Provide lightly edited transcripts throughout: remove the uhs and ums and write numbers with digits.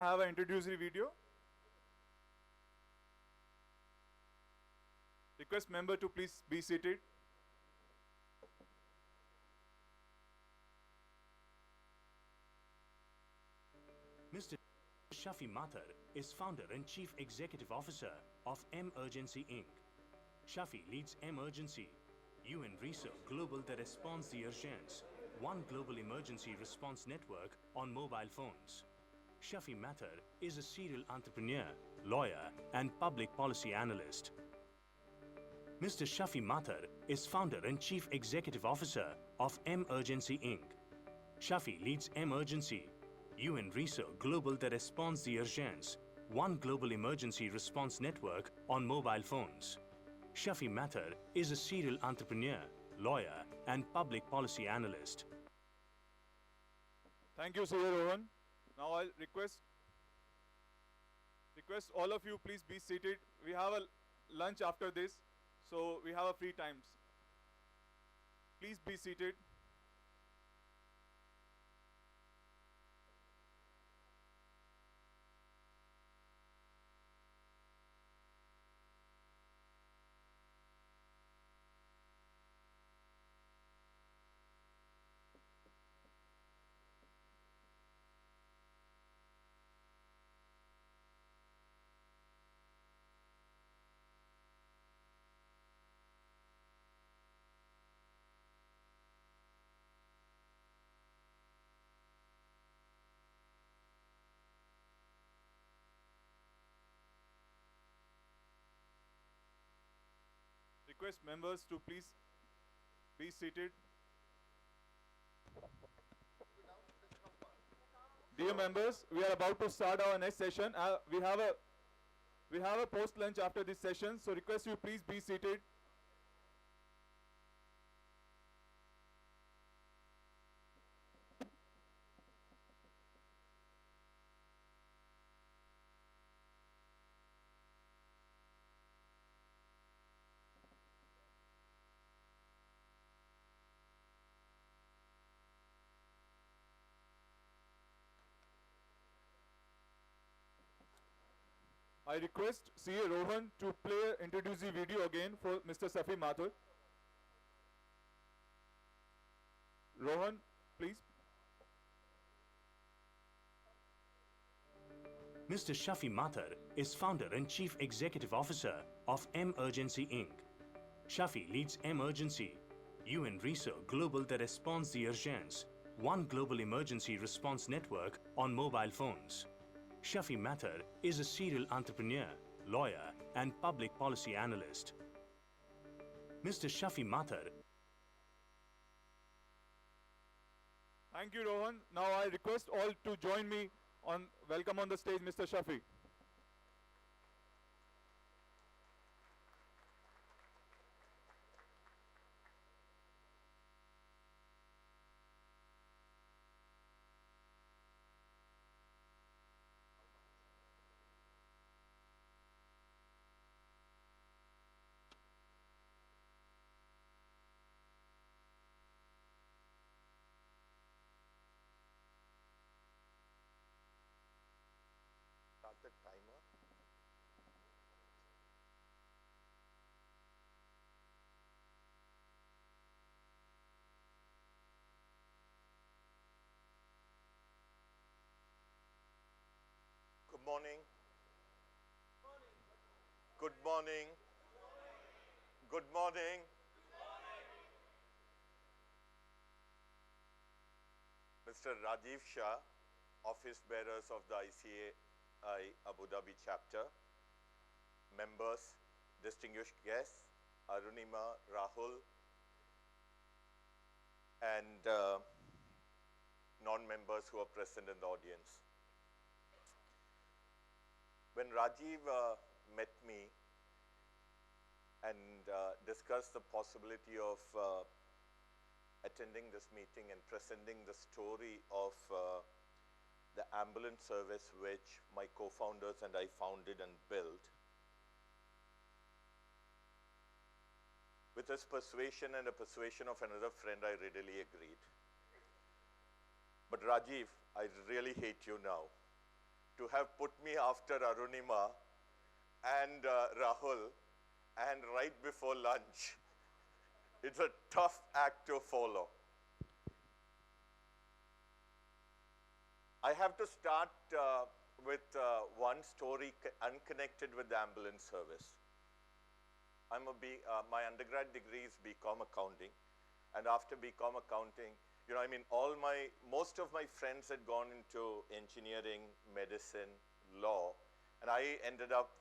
have an introductory video. Request member to please be seated. Mr. Shafi Mathur is founder and chief executive officer of Emergency Inc. Shafi leads Emergency, UN research global that responds the urgence, one global emergency response network on mobile phones. Shafi Mathur is a serial entrepreneur, lawyer and public policy analyst. Mr. Shafi Mathur is founder and chief executive officer of Emergency Inc. Shafi leads Emergency, UN research global that responds the urgence, one global emergency response network on mobile phones. Shafi Mathur is a serial entrepreneur, lawyer and public policy analyst. Thank you, Sir Rohan. Now I'll request all of you please be seated. We have a lunch after this, so we have a free times. Please be seated. Request members to please be seated. Dear members, we are about to start our next session. We have a post lunch after this session, so request you please be seated. I request CA Rohan to play introductory video again for Mr. Shafi Mathur. Rohan, please. Mr. Shafi Mathur is founder and chief executive officer of Emergency Inc. Shafi leads Emergency, UN research global that responds the urgence, one global emergency response network on mobile phones. Shafi Mathur is a serial entrepreneur, lawyer and public policy analyst. Mr. Shafi Mathur. Thank you, Rohan. Now I request all to join me on welcome on the stage, Mr. Shafi. Start the timer. Good morning. Good morning. Good morning. Mr. Rajiv Shah, Office Bearers of the ICAI Abu Dhabi chapter, members, distinguished guests, Arunima, Rahul, and non-members who are present in the audience. When Rajiv met me and discussed the possibility of attending this meeting and presenting the story of the ambulance service which my co-founders and I founded and built, with his persuasion and the persuasion of another friend, I readily agreed. But Rajiv, I really hate you now. to have put me after Arunima and Rahul and right before lunch. It's a tough act to follow. I have to start with one story unconnected with the ambulance service. My undergrad degree is BCom accounting, and after BCom accounting, you know, I mean, most of my friends had gone into engineering, medicine, law, and I ended up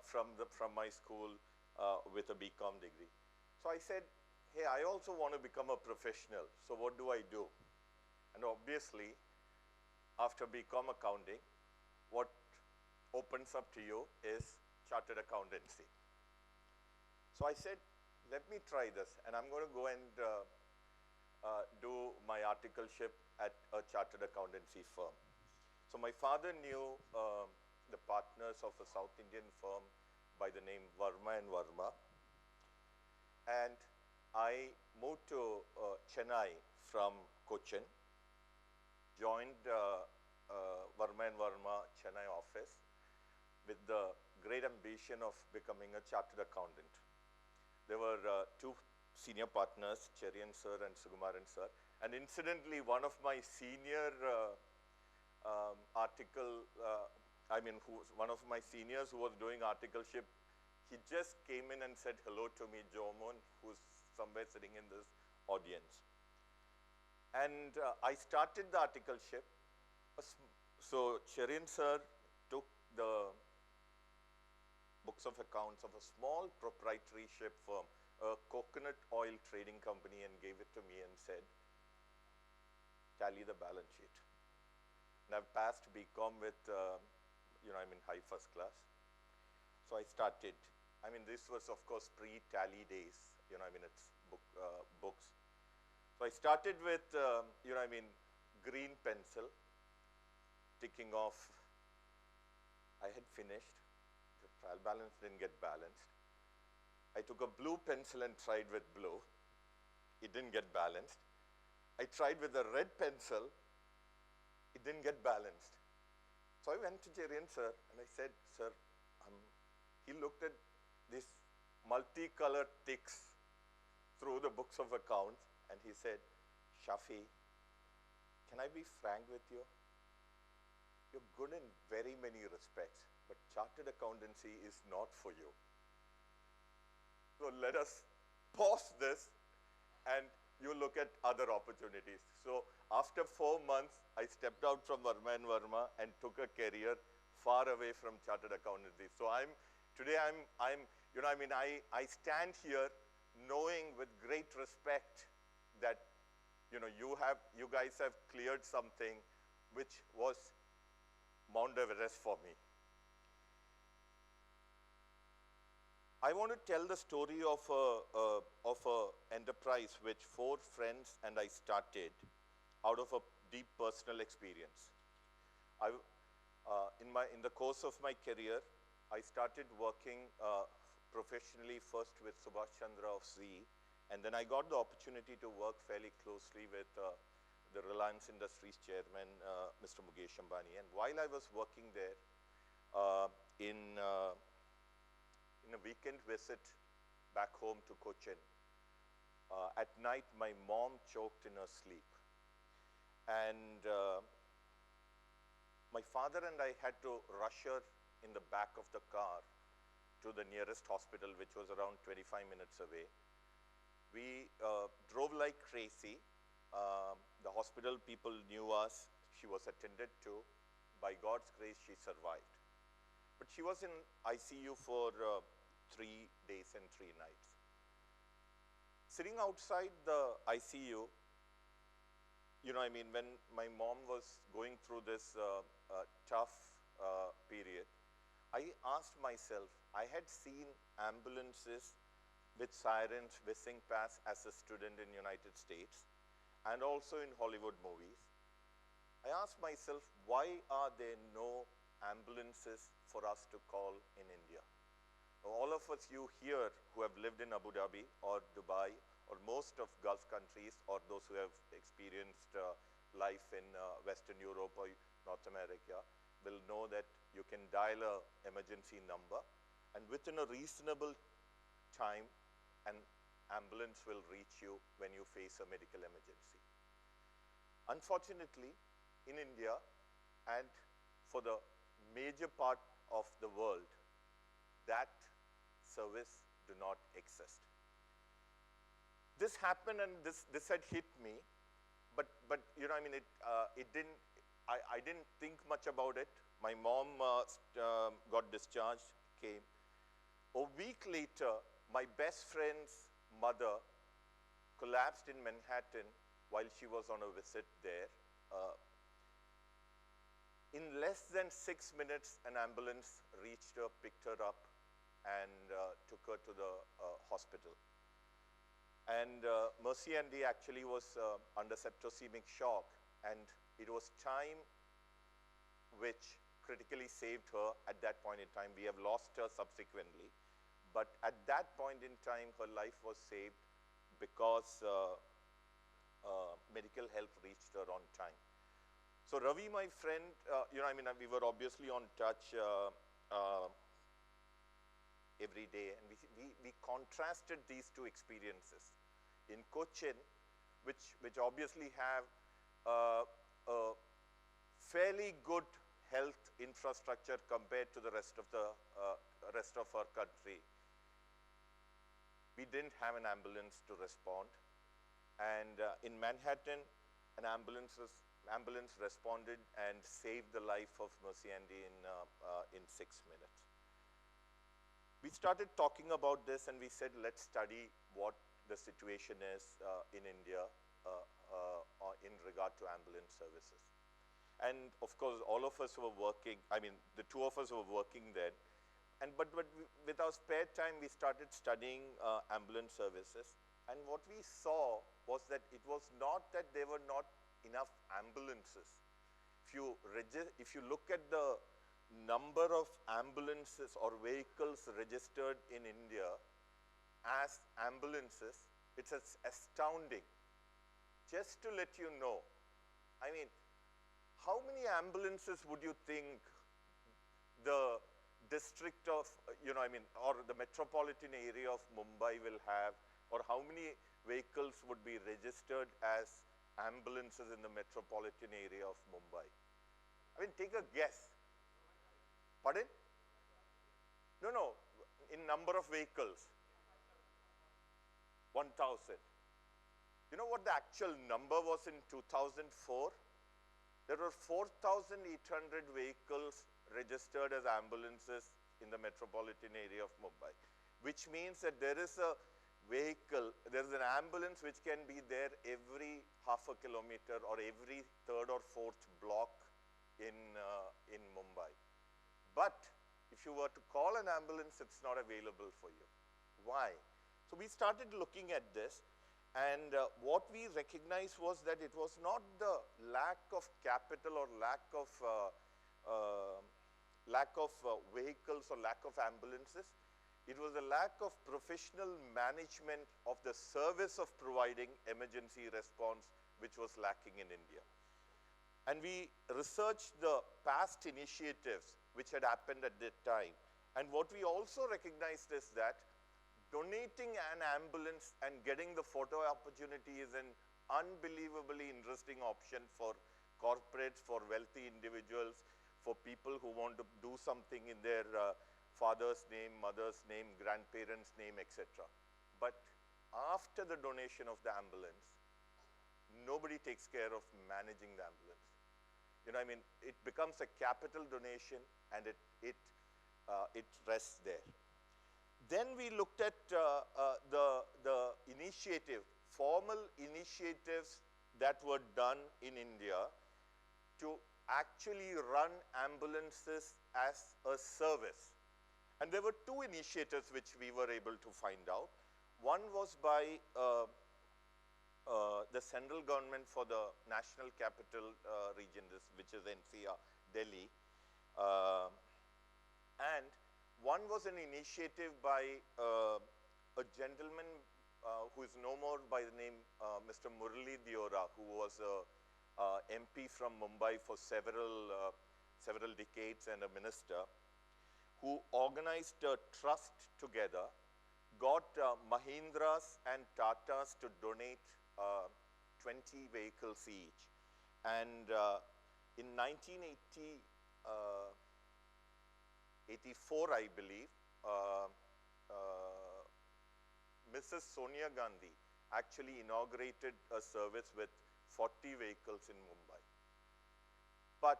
from my school with a BCom degree. So I said, hey, I also want to become a professional. So what do I do? And obviously, after BCom accounting, what opens up to you is chartered accountancy. So I said, let me try this, and I'm going to go and do my articleship at a chartered accountancy firm. So my father knew the partners of a South Indian firm by the name Varma and Varma, and I moved to Chennai from Cochin, joined Varma and Varma Chennai office with the great ambition of becoming a chartered accountant. There were two senior partners, Cherian sir and Sugumaran sir, and incidentally, one of my senior one of my seniors who was doing articleship, he just came in and said hello to me, Jomon, who's somewhere sitting in this audience. And I started the articleship. So Cherian sir took the books of accounts of a small proprietorship firm, a coconut oil trading company, and gave it to me and said, tally the balance sheet. And I've passed BCom with, high first class. So I started. I mean, this was, of course, pre-tally days. It's books. So I started with, green pencil, ticking off. I had finished. The trial balance didn't get balanced. I took a blue pencil and tried with blue. It didn't get balanced. I tried with a red pencil. It didn't get balanced. So I went to Cherian sir and I said, sir, he looked at these multicolored ticks through the books of accounts and he said, Shafi, can I be frank with you? You're good in very many respects, but chartered accountancy is not for you. So let us pause this and you look at other opportunities. So after 4 months, I stepped out from Varma and Varma and took a career far away from chartered accountancy. So I stand here knowing with great respect that, you guys have cleared something which was Mount Everest for me. I want to tell the story of a enterprise which 4 friends and I started out of a deep personal experience. In the course of my career, I started working professionally first with Subhash Chandra of Zee, and then I got the opportunity to work fairly closely with the Reliance Industries chairman, Mr. Mukesh Ambani. And while I was working there, in a weekend visit back home to Cochin, at night my mom choked in her sleep. And my father and I had to rush her in the back of the car to the nearest hospital, which was around 25 minutes away. We drove like crazy. The hospital people knew us. She was attended to. By God's grace, she survived. But she was in ICU for 3 days and 3 nights. Sitting outside the ICU, when my mom was going through this tough period, I asked myself, I had seen ambulances with sirens whizzing past as a student in United States and also in Hollywood movies. I asked myself, why are there no ambulances for us to call in India? All of us, you here who have lived in Abu Dhabi or Dubai or most of Gulf countries, or those who have experienced life in Western Europe or North America, will know that you can dial a emergency number, and within a reasonable time, an ambulance will reach you when you face a medical emergency. Unfortunately, in India and for the major part of the world, that service do not exist. This happened, and this had hit me, but you know, I mean, it didn't. I didn't think much about it. My mom got discharged, came. A week later, my best friend's mother collapsed in Manhattan while she was on a visit there. In less than 6 minutes, an ambulance reached her, picked her up, and took her to the hospital. And Mercy Andy actually was under septicemic shock, and it was time which critically saved her at that point in time. We have lost her subsequently, but at that point in time, her life was saved because medical help reached her on time. So Ravi, my friend, you know, I mean, we were obviously on touch every day, and we contrasted these two experiences. In Cochin, which obviously have a fairly good health infrastructure compared to the rest of our country, we didn't have an ambulance to respond. And in Manhattan, an ambulance responded and saved the life of Mercy Andy in 6 minutes. We started talking about this, and we said, let's study what the situation is in India in regard to ambulance services. And of course, all of us were working, I mean, the two of us were working then. But with our spare time, we started studying ambulance services. And what we saw was that it was not that there were not enough ambulances. If you look at the number of ambulances or vehicles registered in India as ambulances, it's astounding. Just to let you know, I mean, how many ambulances would you think the district of, you know, I mean, or the metropolitan area of Mumbai will have, or how many vehicles would be registered as ambulances in the metropolitan area of Mumbai? I mean, take a guess. Pardon? No, in number of vehicles. 1,000. You know what the actual number was in 2004? There were 4,800 vehicles registered as ambulances in the metropolitan area of Mumbai, which means that there is a vehicle, there is an ambulance which can be there every half a kilometer or every third or fourth block in Mumbai. But if you were to call an ambulance, it's not available for you. Why? So we started looking at this, and what we recognized was that it was not the lack of capital or lack of vehicles or lack of ambulances. It was a lack of professional management of the service of providing emergency response, which was lacking in India. And we researched the past initiatives which had happened at that time. And what we also recognized is that donating an ambulance and getting the photo opportunity is an unbelievably interesting option for corporates, for wealthy individuals, for people who want to do something in their father's name, mother's name, grandparents' name, etc. But after the donation of the ambulance, nobody takes care of managing the ambulance. You know, I mean, it becomes a capital donation, and it rests there. Then we looked at the initiative, formal initiatives that were done in India to actually run ambulances as a service. And there were two initiatives which we were able to find out. One was by the central government for the National Capital Region, which is NCR, Delhi. And one was an initiative by a gentleman who is no more by the name Mr. Murali Diora, who was a MP from Mumbai for several several decades and a minister, who organized a trust together, got Mahindras and Tatas to donate 20 vehicles each. And in 1984, I believe, Mrs. Sonia Gandhi actually inaugurated a service with 40 vehicles in Mumbai. But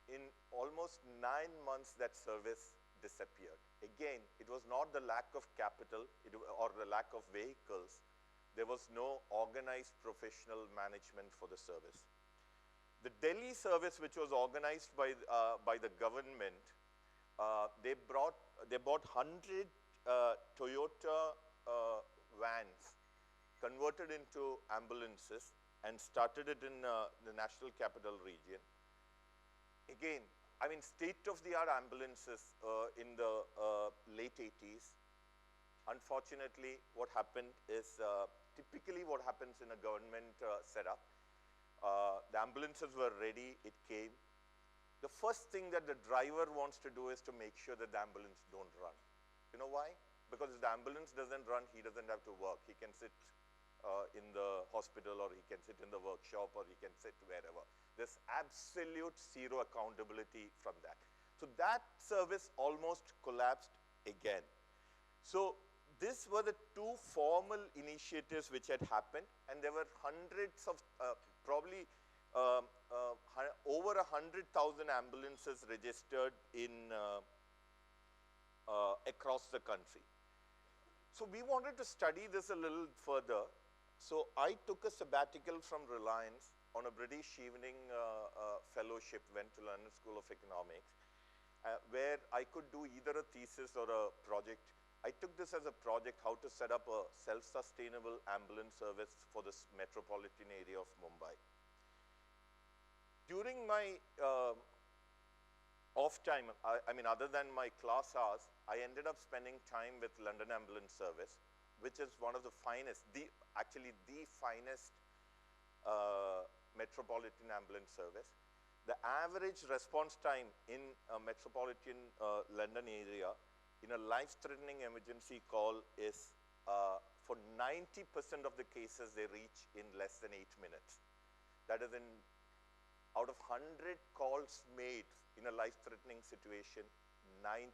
in almost 9 months, that service disappeared. Again, it was not the lack of capital or the lack of vehicles. There was no organized professional management for the service. The Delhi service, which was organized by the government, they bought 100 Toyota vans, converted into ambulances, and started it in the National Capital Region. Again, I mean, state-of-the-art ambulances in the late 80s. Unfortunately, what happened is typically what happens in a government setup. The ambulances were ready, it came. The first thing that the driver wants to do is to make sure that the ambulance don't run. You know why? Because if the ambulance doesn't run, he doesn't have to work. He can sit in the hospital, or he can sit in the workshop, or he can sit wherever. There's absolute zero accountability from that. So that service almost collapsed again. So these were the two formal initiatives which had happened, and there were hundreds of, probably over 100,000 ambulances registered in across the country. So we wanted to study this a little further. So I took a sabbatical from Reliance on a British evening fellowship, went to London School of Economics, where I could do either a thesis or a project. I took this as a project, how to set up a self-sustainable ambulance service for this metropolitan area of Mumbai. During my off time, I mean, other than my class hours, I ended up spending time with London Ambulance Service, which is one of the finest, actually the finest metropolitan ambulance service. The average response time in a metropolitan London area in a life-threatening emergency call is, for 90% of the cases, they reach in less than 8 minutes. That is, out of 100 calls made in a life-threatening situation, 90